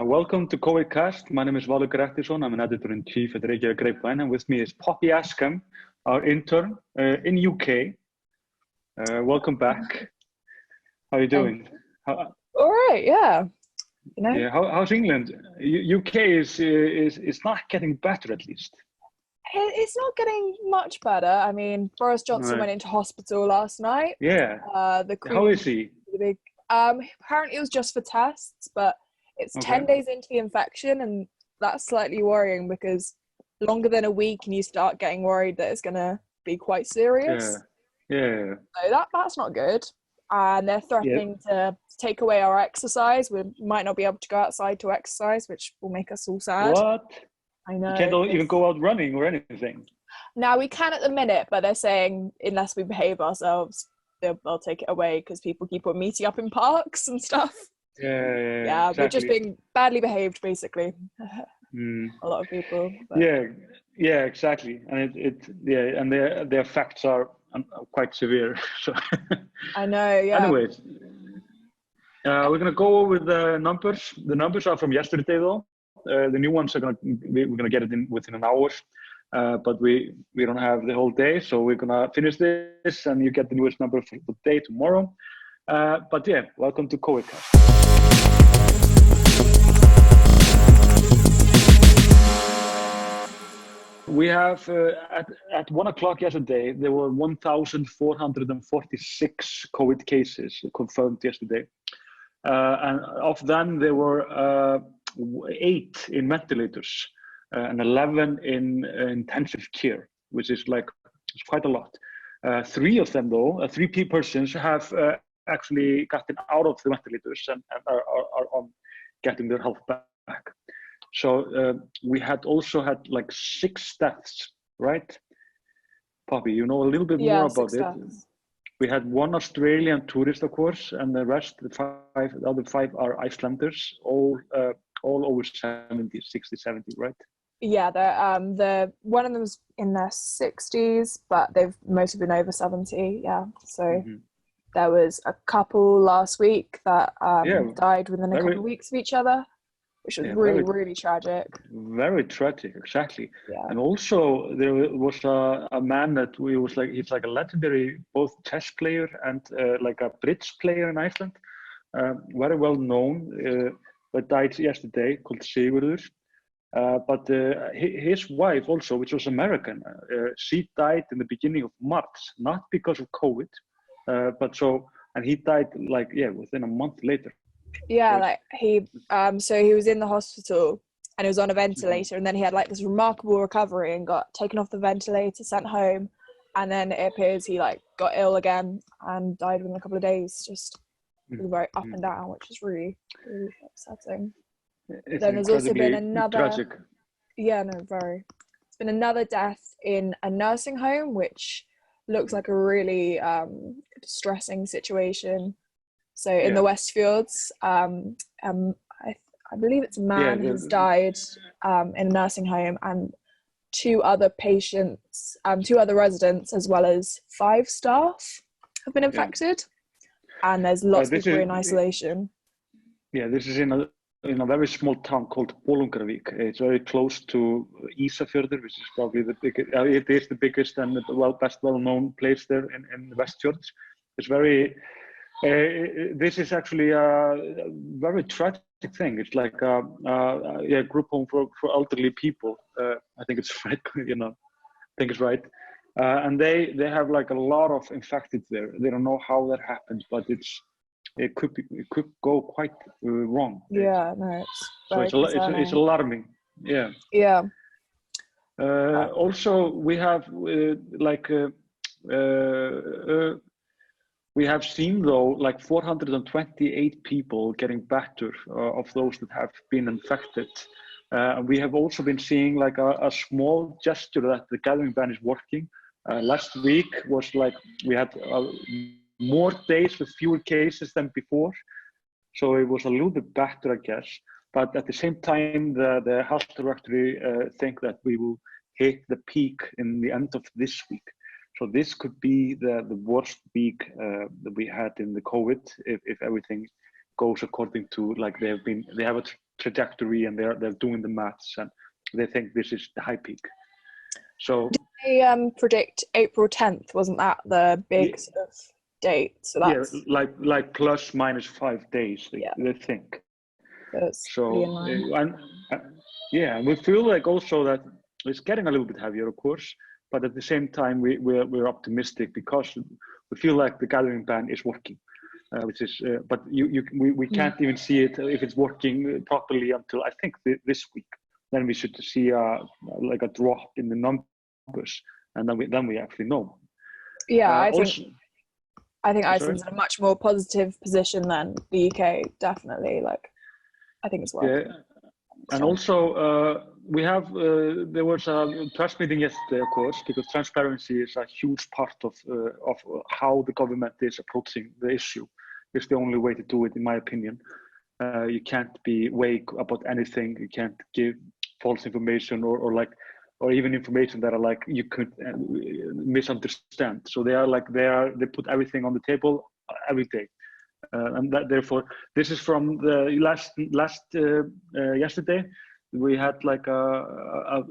Welcome to COVIDcast. My name is Valur Grettisson. I'm an editor-in-chief at Radio Grapevine, and with me is Poppy Askham, our intern in UK. Welcome back. How are you doing? All right, yeah. You know? Yeah. How's England? UK is not getting better, at least. It's not getting much better. I mean, Boris Johnson went into hospital last night. Yeah. The Queen, how is he? The big. Apparently it was just for tests, but it's 10 days into the infection, and that's slightly worrying because longer than a week and you start getting worried that it's gonna be quite serious. Yeah. So that's not good. And they're threatening to take away our exercise. We might not be able to go outside to exercise, which will make us all sad. What? I know. You can't even go out running or anything. Now we can at the minute, but they're saying unless we behave ourselves, they'll take it away because people keep on meeting up in parks and stuff. Yeah, exactly. We're just being badly behaved, basically. A lot of people. But. Yeah, exactly. And and the effects are quite severe. So I know. Yeah. Anyways, we're gonna go over the numbers. The numbers are from yesterday, though. The new ones we're gonna get it in within an hour. But we don't have the whole day, so we're gonna finish this, and you get the newest number for the day tomorrow. But yeah, welcome to COVIDcast. We have at 1 o'clock yesterday, there were 1,446 COVID cases confirmed yesterday. And of them, there were 8 in ventilators and 11 in intensive care, which is it's quite a lot. 3 of them, though, 3 persons have actually gotten out of the ventilators and are on getting their health back. So we also had 6 deaths, right? Poppy, you know a little bit more about it. Deaths. We had 1 Australian tourist, of course, and the other 5 are Icelanders, all over 70, 60, 70, right? Yeah, the one of them's in their 60s, but they've mostly been over 70. Yeah, so there was a couple last week that died within a couple of weeks of each other, which was really tragic. Very tragic, exactly. Yeah. And also there was a man that he's like a legendary both chess player and like a bridge player in Iceland, very well known, but died yesterday, called Sigurður. But his wife also, which was American, she died in the beginning of March, not because of COVID, and he died within a month later. Yeah, he was in the hospital and he was on a ventilator, and then he had this remarkable recovery and got taken off the ventilator, sent home, and then it appears he got ill again and died within a couple of days, just very up and down, which is really upsetting. Then there's also been another tragic. It's been another death in a nursing home, which looks like a really distressing situation. So in the Westfjords, I believe it's a man who's died in a nursing home, and 2 other patients, 2 other residents, as well as 5 staff have been infected, and there's lots of people in isolation. Yeah, this is in a very small town called Bolungarvík. It's very close to Ísafjörður, which is probably it is the biggest and best well-known place there in the Westfjords. It's very. This is actually a very tragic thing. It's like a group home for elderly people. I think it's right. I think it's right. And they have a lot of infected there. They don't know how that happened, but it could go quite wrong. Yeah, no, it's alarming. Yeah. Yeah. Also, we have we have seen, though, 428 people getting better of those that have been infected. We have also been seeing a small gesture that the gathering ban is working. Last week was we had more days with fewer cases than before. So it was a little bit better, I guess. But at the same time, the health directory think that we will hit the peak in the end of this week. So this could be the worst week that we had in the COVID if everything goes according to they have a trajectory, and they're doing the maths, and they think this is the high peak. So they predict April 10th, wasn't that the big sort of date? So that's like plus minus 5 days, they think. So and we feel like also that it's getting a little bit heavier, of course, but at the same time we're optimistic because we feel like the gathering ban is working, which is but we can't even see it if it's working properly until I think this week. Then we should see like a drop in the numbers, and then we actually know. Yeah, I think Iceland's in a much more positive position than the UK. Definitely, like I think it's working. Yeah, and also we have there was a press meeting yesterday, of course, because transparency is a huge part of how the government is approaching the issue. It's the only way to do it, in my opinion. You can't be vague about anything. You can't give false information or even information that are like you could misunderstand. So they put everything on the table every day, and that therefore this is from the yesterday. We had like a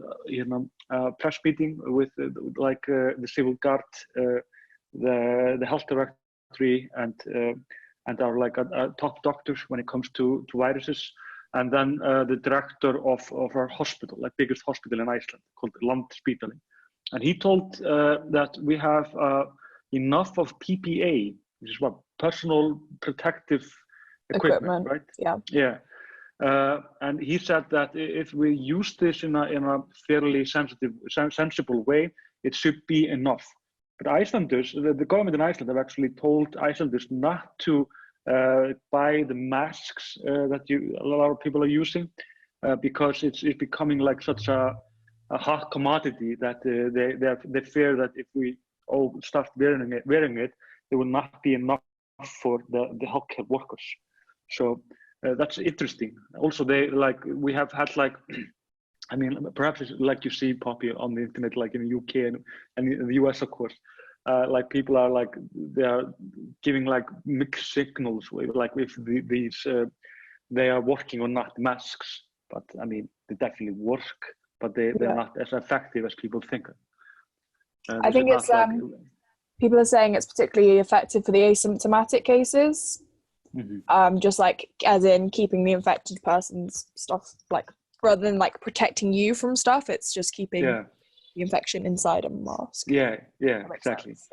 press meeting with the civil guard, the health directory, and our top doctors when it comes to viruses. And then the director of our hospital, like biggest hospital in Iceland, called Landspítalinn. And he told that we have enough of PPE, which is what personal protective equipment, right? Yeah. Yeah. And he said that if we use this in a fairly sensible way, it should be enough. But Icelanders, the government in Iceland have actually told Icelanders not to buy the masks that a lot of people are using because it's becoming like such a hot commodity that they fear that if we all start wearing it, there will not be enough for the healthcare workers. So that's interesting. Also, we have had I mean, perhaps it's like you see Poppy on the internet, like in the UK and in the US, of course. Like people are they are giving like mixed signals, like if they are working or not, masks. But I mean, they definitely work, but they're not as effective as people think. I think it's people are saying it's particularly effective for the asymptomatic cases. Mm-hmm. Just like as in keeping the infected person's stuff, like rather than like protecting you from stuff, it's just keeping the infection inside a mask. Yeah, exactly. Sense.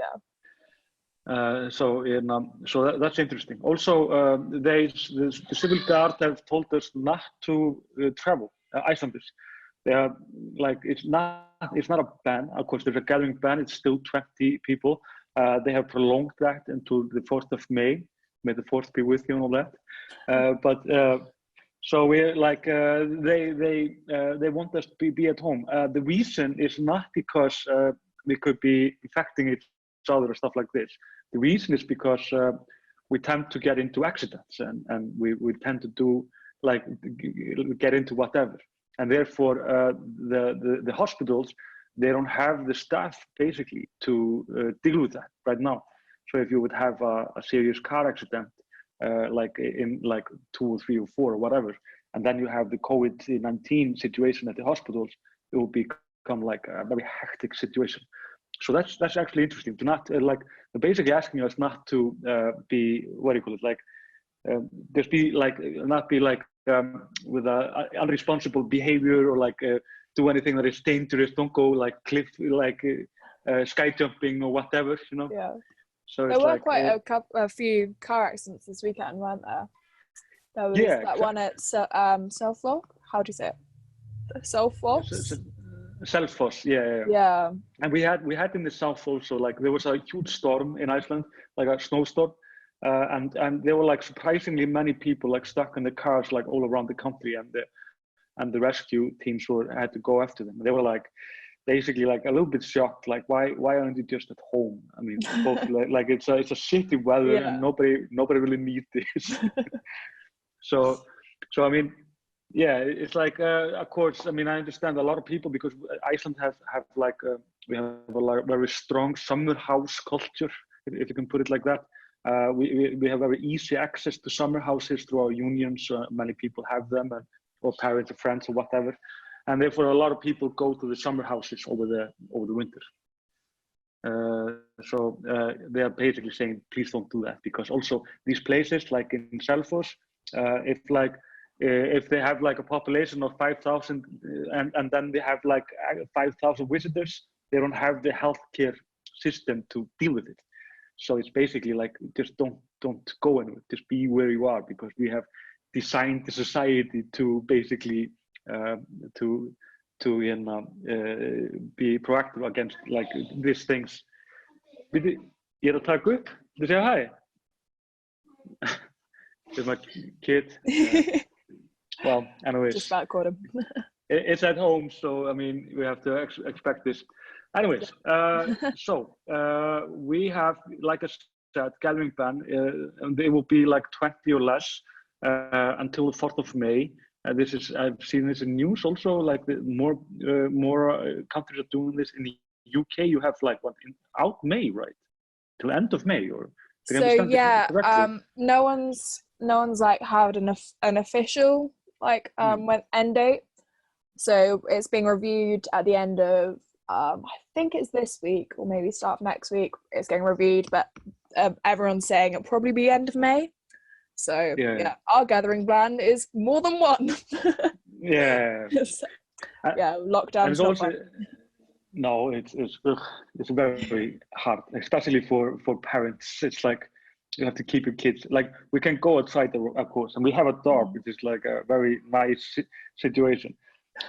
Yeah. So that's interesting. Also, the civil guard have told us not to travel. Icelanders, they are like it's not a ban. Of course, there's a gathering ban. It's still 20 people. They have prolonged that until the 4th of May. May the 4th be with you and all that. So we're like they want us to be at home. The reason is not because we could be infecting each other or stuff like this. The reason is because we tend to get into accidents and we tend to do like get into whatever, and therefore the hospitals, they don't have the staff basically to deal with that right now. So if you would have a serious car accident, like in like 2 or 3 or 4 or whatever, and then you have the COVID-19 situation at the hospitals, it will become like a very hectic situation. So that's actually interesting. To not basically asking us not to be, what do you call it, like just be like not be like with unresponsible behavior or like do anything that is dangerous. Don't go like cliff sky jumping or whatever, you know. Yeah. So there were quite a few car accidents this weekend, weren't there? There was that one at Selfoss. How do you say it? Selfoss. Selfoss, yeah. And we had in the south also, like there was a huge storm in Iceland, like a snowstorm, and there were like surprisingly many people like stuck in the cars like all around the country, and the rescue teams had to go after them. They were like basically like a little bit shocked, like why aren't you just at home? I mean, like it's a shitty weather and nobody really needs this. So I mean, yeah, it's like of course, I mean, I understand a lot of people because Iceland have like we have a very strong summer house culture, if you can put it like that. We have very easy access to summer houses through our unions. Many people have them, or parents or friends or whatever, and therefore a lot of people go to the summer houses over the winter. So they are basically saying, please don't do that, because also these places like in Selfoss, if they have like a population of 5,000 and then they have like 5,000 visitors, they don't have the healthcare system to deal with it. So it's basically like, just don't go anywhere, just be where you are, because we have designed the society to basically be proactive against like these things. Ég að taka upp, þú segja hi. There's my kid. Well, anyways. Just about caught him. It's at home, so I mean, we have to expect this. Anyways, so we have, like I said, gathering ban. And they will be like 20 or less until the 4th of May. This is, I've seen this in news also, like more countries are doing this. In the UK, you have like out May, right? Till end of May, or? So yeah, no one's like had an official like when end date. So it's being reviewed at the end of I think it's this week or maybe start of next week. It's getting reviewed, but everyone's saying it'll probably be end of May. So yeah, our gathering ban is more than one. Yeah. So, yeah, lockdown's not fun. No, it's very hard, especially for parents. It's like you have to keep your kids. Like we can go outside, of course, and we have a dog, which is like a very nice situation.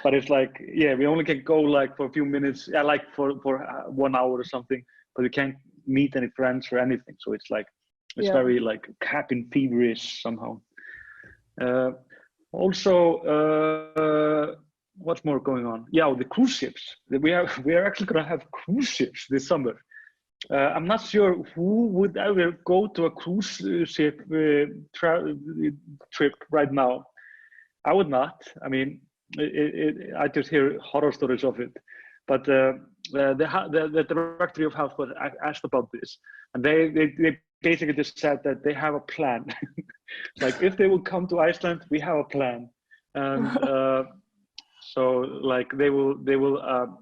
But it's like, yeah, we only can go like for a few minutes, like for 1 hour or something. But we can't meet any friends or anything. So it's like very like cabin feverish somehow. Also. What's more going on? Yeah, the cruise ships. We are actually going to have cruise ships this summer. I'm not sure who would ever go to a cruise ship trip right now. I would not. I mean, I just hear horror stories of it. But the Directorate of Health was asked about this, and they basically just said that they have a plan. Like if they will come to Iceland, we have a plan, and. So like they will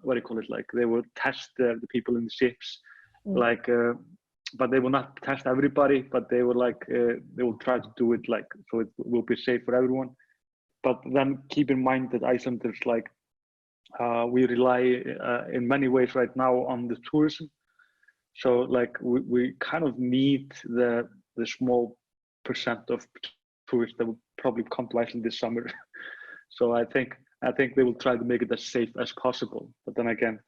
what do you call it? Like they will test the people in the ships, like, but they will not test everybody. But they will they will try to do it like so it will be safe for everyone. But then keep in mind that Icelanders we rely in many ways right now on the tourism. So like we kind of need the small percent of tourists that will probably come to Iceland this summer. So I think they will try to make it as safe as possible. But then again,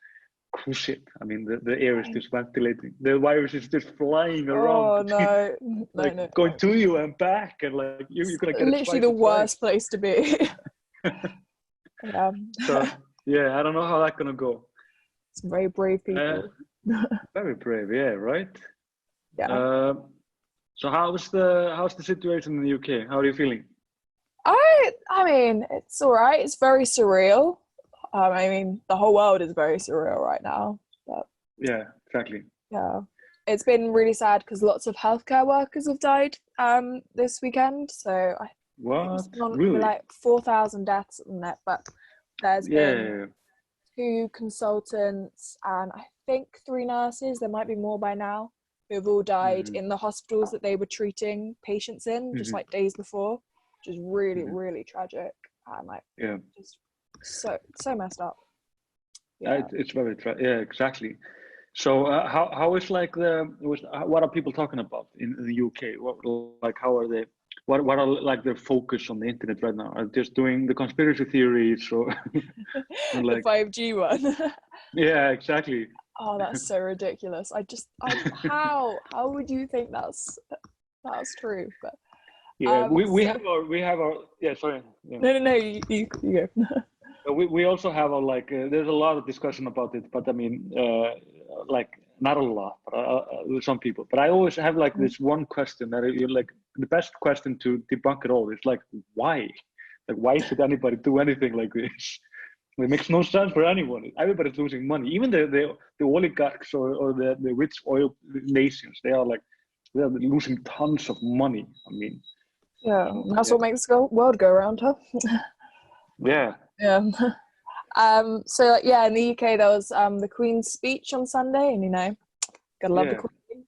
cruise ship. I mean, the air is just ventilating. The virus is just flying around. Oh no, no. Going to you and back, and like you're gonna get literally the worst place to be. Yeah. So yeah, I don't know how that's gonna go. Some very brave people. Very brave, yeah, right? Yeah. So how's the situation in the UK? How are you feeling? I mean, it's all right. It's very surreal. I mean, the whole world is very surreal right now. But yeah, exactly. Yeah, it's been really sad because lots of healthcare workers have died this weekend. So what? Really? Like 4,000 deaths in it, but there's been 2 consultants and I think 3 nurses. There might be more by now who have all died in the hospitals that they were treating patients in just like days before. Which is really, really tragic and like just so messed up. Yeah. It's very yeah, exactly. So how is like what are people talking about in the UK? How are they? What are like their focus on the internet right now? Are they just doing the conspiracy theories or like the 5G one? Yeah, exactly. Oh, that's so ridiculous. How would you think that's true? But yeah, we have our yeah. Sorry. Yeah. No. You go. We also have our there's a lot of discussion about it, but I mean, like not a lot, but with some people. But I always have like this one question that you're like the best question to debunk it all. It's like why? Like why should anybody do anything like this? It makes no sense for anyone. Everybody's losing money. Even the oligarchs or the rich oil nations, they are losing tons of money. I mean. Yeah, that's what makes the world go around, huh? Yeah. Yeah. So like, yeah, in the UK there was the Queen's speech on Sunday, and you know, gotta love the Queen.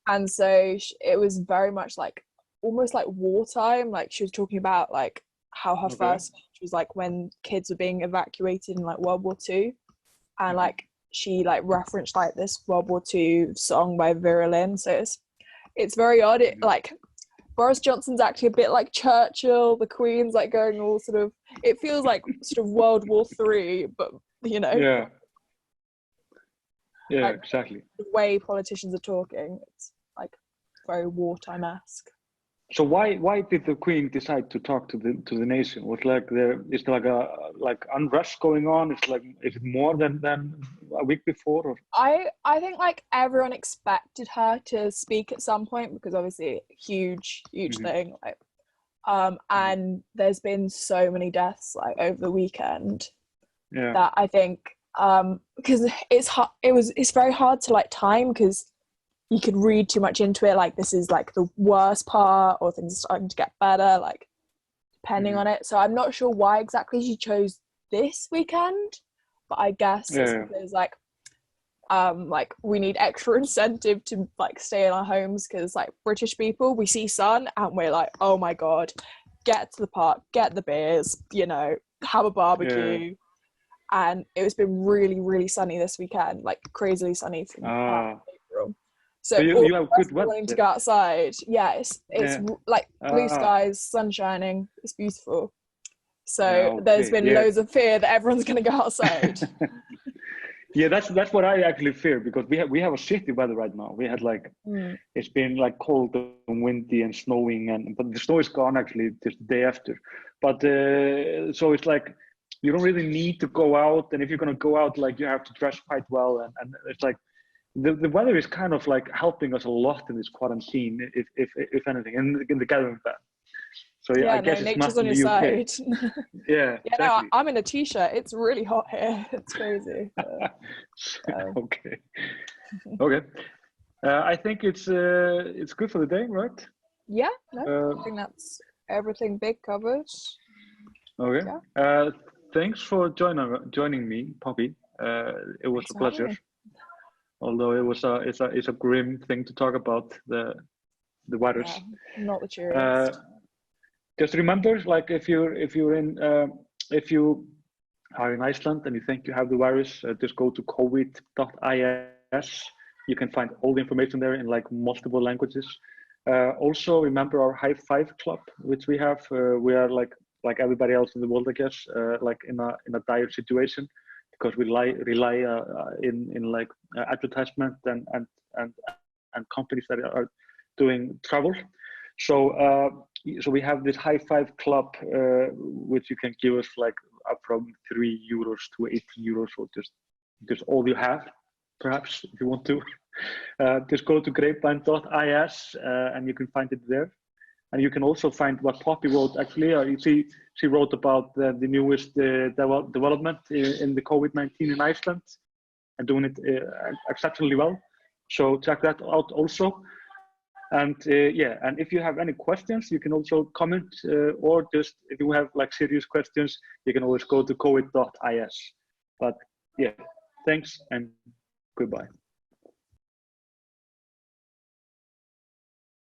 And so it was very much like almost like wartime. Like she was talking about like how her first speech was like when kids were being evacuated in like World War II, and like she like referenced like this World War II song by Vera. So it's very odd. It like Boris Johnson's actually a bit like Churchill. The Queen's like going all sort of. It feels like sort of World War III, but you know. Yeah. Yeah, like, exactly. The way politicians are talking, it's like very wartime-esque. So why did the Queen decide to talk to the nation? Was like is there like unrest going on? Is it more than a week before? Or? I think like everyone expected her to speak at some point because obviously huge thing. Like, and there's been so many deaths like over the weekend that I think because it's very hard to like time because you could read too much into it, like this is like the worst part or things are starting to get better, like depending on it. So I'm not sure why exactly she chose this weekend, but I guess it's because like we need extra incentive to like stay in our homes because like British people, we see sun and we're like, oh my god, get to the park, get the beers, you know, have a barbecue. And it's been really, really sunny this weekend, like crazily sunny from April. So you have good weather. Wanting to go outside. Yeah, it's like blue skies, sun shining. It's beautiful. So there's been loads of fear that everyone's going to go outside. Yeah, that's what I actually fear because we have a shitty weather right now. We had like it's been like cold and windy and snowing, but the snow is gone actually just the day after. But so it's like you don't really need to go out, and if you're gonna go out, like you have to dress quite well, and it's like. The weather is kind of like helping us a lot in this quarantine, if anything, in the gathering ban. So I guess it's nature's not on your side. Yeah, exactly. No, I'm in a t-shirt. It's really hot here. It's crazy. Okay. I think it's good for the day, right? Yeah. No, I think that's everything big covered. Okay. Yeah. Thanks for joining me, Poppy. It was a pleasure. Although it's a grim thing to talk about the virus. Yeah, not the cheeriest. Just remember, like if you are in Iceland and you think you have the virus, just go to covid.is. You can find all the information there in like multiple languages. Also remember our High Five Club, which we have. We are like everybody else in the world, I guess, like in a dire situation. Because we rely in like advertisement and companies that are doing travel. So we have this High Five Club, which you can give us like up from €3 to €18, or just all you have, perhaps if you want to. Just go to grapevine.is and you can find it there. And you can also find what Poppy wrote. Actually, you see, she wrote about the newest development in the COVID-19 in Iceland and doing it exceptionally well. So check that out also. And and if you have any questions, you can also comment or just if you have like serious questions, you can always go to covid.is. But yeah, thanks and goodbye.